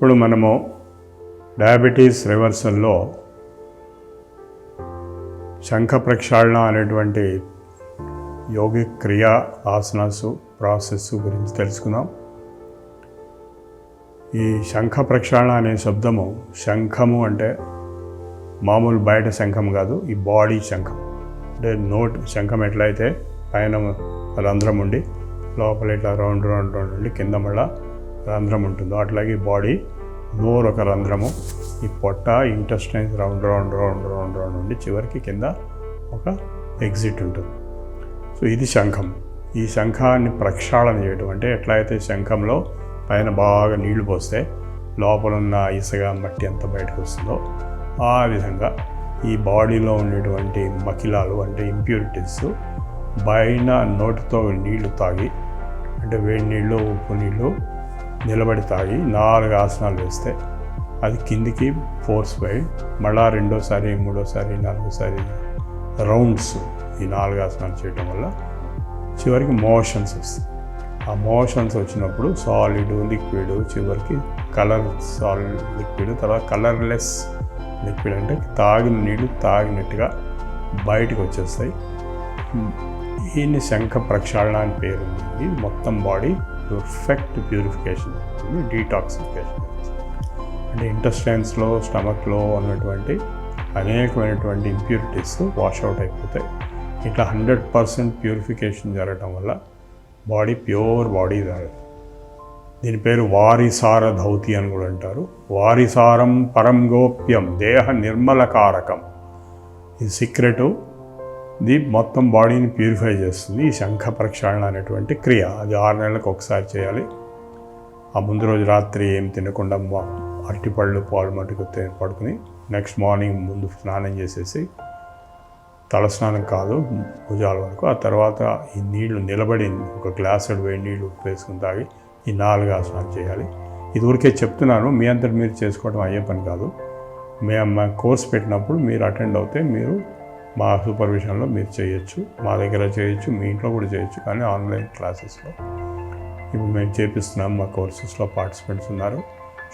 ఇప్పుడు మనము డయాబెటీస్ రివర్సల్లో శంఖ ప్రక్షాళన అనేటువంటి యోగిక్ క్రియా ఆసనాసు ప్రాసెస్ గురించి తెలుసుకుందాం. ఈ శంఖ ప్రక్షాళన అనే శబ్దము, శంఖము అంటే మామూలు బయట శంఖం కాదు, ఈ బాడీ శంఖం. అంటే నోట్ శంఖం ఎట్లయితే పైన రంధ్రం ఉండి లోపల ఇట్లా రౌండ్ రౌండ్ రౌండ్ ఉండి కింద మళ్ళా రంధ్రం ఉంటుందో అట్లాగే బాడీ నోరు ఒక రంధ్రము, ఈ పొట్ట intestines round round round round round ఉండి చివరికి కింద ఒక ఎగ్జిట్ ఉంటుంది. సో ఇది శంఖం. ఈ శంఖాన్ని ప్రక్షాళన చేయడం అంటే ఎట్లయితే శంఖంలో పైన బాగా నీళ్లు పోస్తే లోపల ఉన్న ఇసుక మట్టి అంతా బయటకు వస్తుందో ఆ విధంగా ఈ బాడీలో ఉండేటువంటి మకిలాలు అంటే ఇంప్యూరిటీస్ పైన నోటితో నీళ్లు తాగి, అంటే వేడి నీళ్ళు ఉప్పు నీళ్ళు నిలబడి తాగి 4 ఆసనాలు వేస్తే అది కిందికి ఫోర్స్ పై మళ్ళా రెండోసారి మూడోసారి 4సారి రౌండ్స్ ఈ 4 ఆసనాలు చేయడం వల్ల చివరికి మోషన్స్ వస్తాయి. ఆ మోషన్స్ వచ్చినప్పుడు సాలిడ్ లిక్విడ్, చివరికి కలర్ సాలిడ్ లిక్విడ్, తర్వాత కలర్లెస్ లిక్విడ్ అంటే తాగిన నీళ్ళు తాగినట్టుగా బయటకు వచ్చేస్తాయి. దీన్ని శంఖ ప్రక్షాళన అని పేరు ఉంది. మొత్తం బాడీ పర్ఫెక్ట్ ప్యూరిఫికేషన్ అవుతుంది, డీటాక్సిఫికేషన్ అంటే ఇంటెస్టైన్స్లో స్టమక్లో ఉన్నటువంటి అనేకమైనటువంటి ఇంప్యూరిటీస్ వాష్అవుట్ అయిపోతాయి. ఇట్లా 100% ప్యూరిఫికేషన్ జరగటం వల్ల బాడీ ప్యూర్ బాడీ రాదు. దీని పేరు వారిసార ధౌతి అని కూడా అంటారు. వారిసారం పరం గోప్యం దేహ నిర్మలకారకం. ఈ సీక్రెటు ఇది మొత్తం బాడీని ప్యూరిఫై చేస్తుంది. ఈ శంఖ ప్రక్షాళన అనేటువంటి క్రియ అది 6 నెలలకు ఒకసారి చేయాలి. ఆ ముందు రోజు రాత్రి ఏం తినకుండా అరటిపళ్ళు పాలు మట్టుకు పడుకుని నెక్స్ట్ మార్నింగ్ ముందు స్నానం చేసేసి, తలస్నానం కాదు భుజాల వరకు, ఆ తర్వాత ఈ నీళ్లు నిలబడి ఒక గ్లాసుడు వేడి నీళ్ళు వేసుకుని తాగి ఈ 4 ఆసనాలు చేయాలి. ఇది ఊరికే చెప్తున్నాను, మీ అంతటి మీరు చేసుకోవడం అయ్యే పని కాదు. మేము కోర్స్ పెట్టినప్పుడు మీరు అటెండ్ అవుతే మీరు మా సూపర్విజన్లో మీరు చేయొచ్చు, మా దగ్గర చేయొచ్చు, మీ ఇంట్లో కూడా చేయొచ్చు. కానీ ఆన్లైన్ క్లాసెస్లో ఇప్పుడు మేము చేపిస్తున్నాం. మా కోర్సెస్లో పార్టిసిపెంట్స్ ఉన్నారు.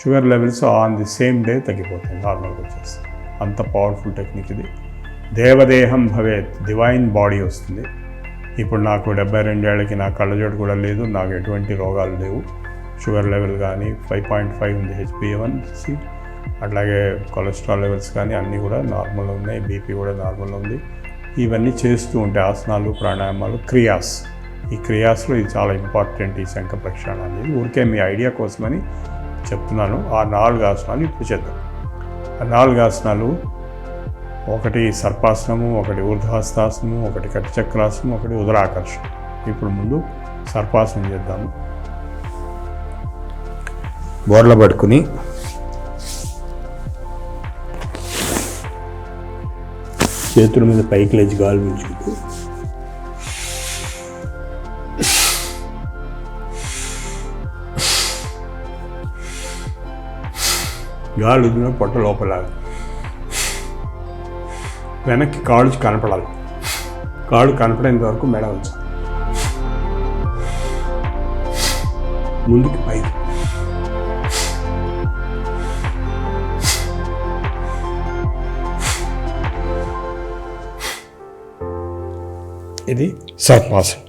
Sugar levels on the same day తగ్గిపోతాయి, నార్మల్గా వచ్చేస్తాయి. అంత పవర్ఫుల్ టెక్నిక్ ఇది. దేవదేహం భవేత్, డివైన్ బాడీ వస్తుంది. ఇప్పుడు నాకు 72 ఏళ్ళకి నా కళ్ళజోడు కూడా లేదు, నాకు ఎటువంటి రోగాలు లేవు. షుగర్ లెవెల్ కానీ 5.5 ఉంది, HbA1c, అట్లాగే కొలెస్ట్రాల్ లెవెల్స్ కానీ అన్నీ కూడా నార్మల్గా ఉన్నాయి, బీపీ కూడా నార్మల్గా ఉంది. ఇవన్నీ చేస్తూ ఉంటే ఆసనాలు, ప్రాణాయామాలు, క్రియాస్. ఈ క్రియాస్లో ఇది చాలా ఇంపార్టెంట్. ఈ శంఖ ప్రక్షాళన అనేది ఊరికే మీ ఐడియా కోసమని చెప్తున్నాను. ఆ 4 ఆసనాలు ఇప్పుడు చేద్దాం. ఆ 4 ఆసనాలు, ఒకటి సర్పాసనము, ఒకటి ఊర్ధ్వహస్తాసనము, ఒకటి కటిచక్రాసనము, ఒకటి ఉదరాకర్షణ. ఇప్పుడు ముందు సర్పాసనం చేద్దాము. బోర్ల పడుకుని చేతుల మీద పైకి లేచి గాలి పీల్చుకుంటూ గాలి వదిలిన పొట్ట లోపల వెనక్కి కాళ్ళు కనపడాలి. కాళ్ళు కనపడేంత వరకు మెడ ఉంచాలి. ముందుకి పైకి. ఇది సర్పాసనం.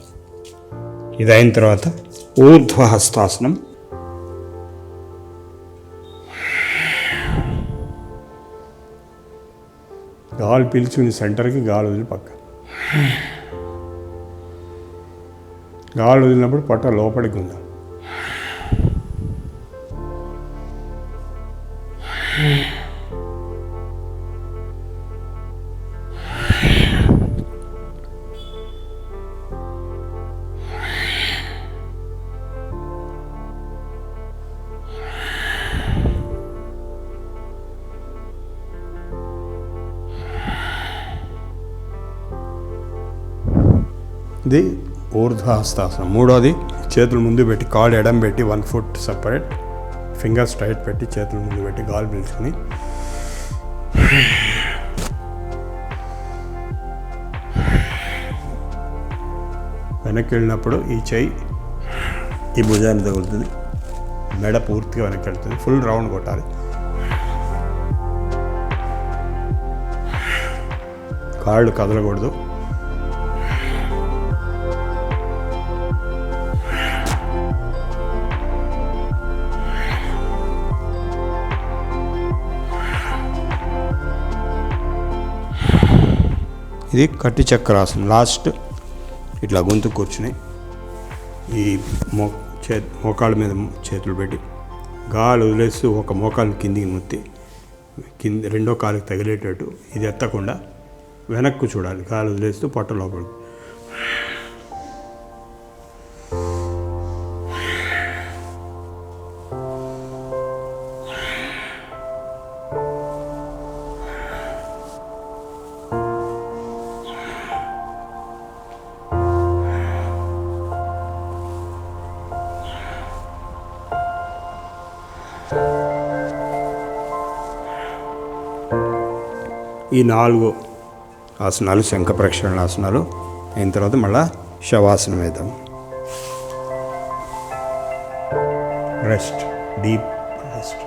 ఇది అయిన తర్వాత ఊర్ధ్వహస్తాసనం. గాలి పీల్చుకుని సెంటర్కి, గాలి వదిలి పక్క. గాలి వదిలినప్పుడు పొట్ట లోపలికి ఉందా. ఇది ఊర్ధ్వహస్తాసనం. మూడోది చేతులు ముందు పెట్టి, కాళ్ళు ఎడం పెట్టి 1 foot సపరేట్, ఫింగర్స్ టైట్ పెట్టి చేతులు ముందు పెట్టి గాలి పీల్చుకుని వెనక్కి వెళ్ళినప్పుడు ఈ చెయ్యి ఈ భుజాన్ని తగులుతుంది, మెడ పూర్తిగా వెనక్కి వెళ్తుంది. ఫుల్ రౌండ్ కొట్టాలి. కాళ్ళు కదలకూడదు. ఇది కట్టి చక్రాసనం. లాస్ట్ ఇట్లా గొంతు కూర్చుని ఈ మోకాళ్ళ మీద చేతులు పెట్టి గాలి వదిలేస్తూ ఒక మోకాలు కిందికి ముత్తి రెండో కాలుకి తగిలేటట్టు ఇది ఎత్తకుండా వెనక్కు చూడాలి. గాలి వదిలేస్తూ పొట్ట లోపలికి. ఈ 4 ఆసనాలు శంఖ ప్రక్షాళన ఆసనాలు అయిన తర్వాత మళ్ళా శవాసనం వేద్దాం. Rest, deep rest.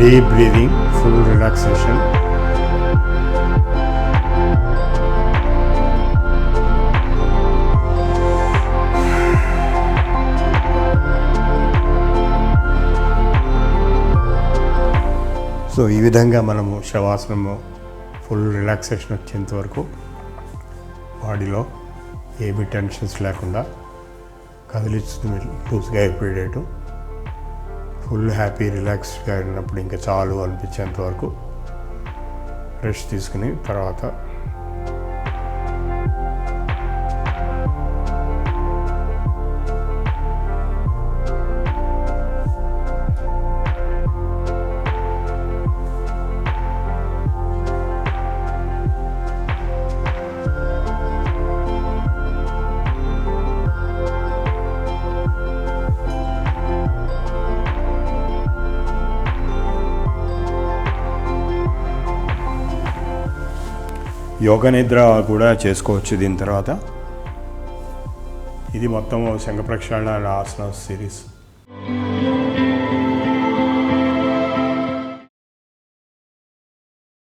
Deep breathing, full relaxation. So ఈ విధంగా మనము శవాసనము ఫుల్ రిలాక్సేషన్ వచ్చేంత వరకు బాడీలో ఏమి టెన్షన్స్ లేకుండా కదిలిస్తుంది లూజ్గా అయిపోయేటట్టు ఫుల్ హ్యాపీ రిలాక్స్డ్గా ఉన్నప్పుడు ఇంకా చాలు అనిపించేంత వరకు రెస్ట్ తీసుకుని తర్వాత యోగ నిద్ర కూడా చేసుకోవచ్చు దీని తర్వాత. ఇది మొత్తం శంఖ ప్రక్షాళన ఆసన సిరీస్.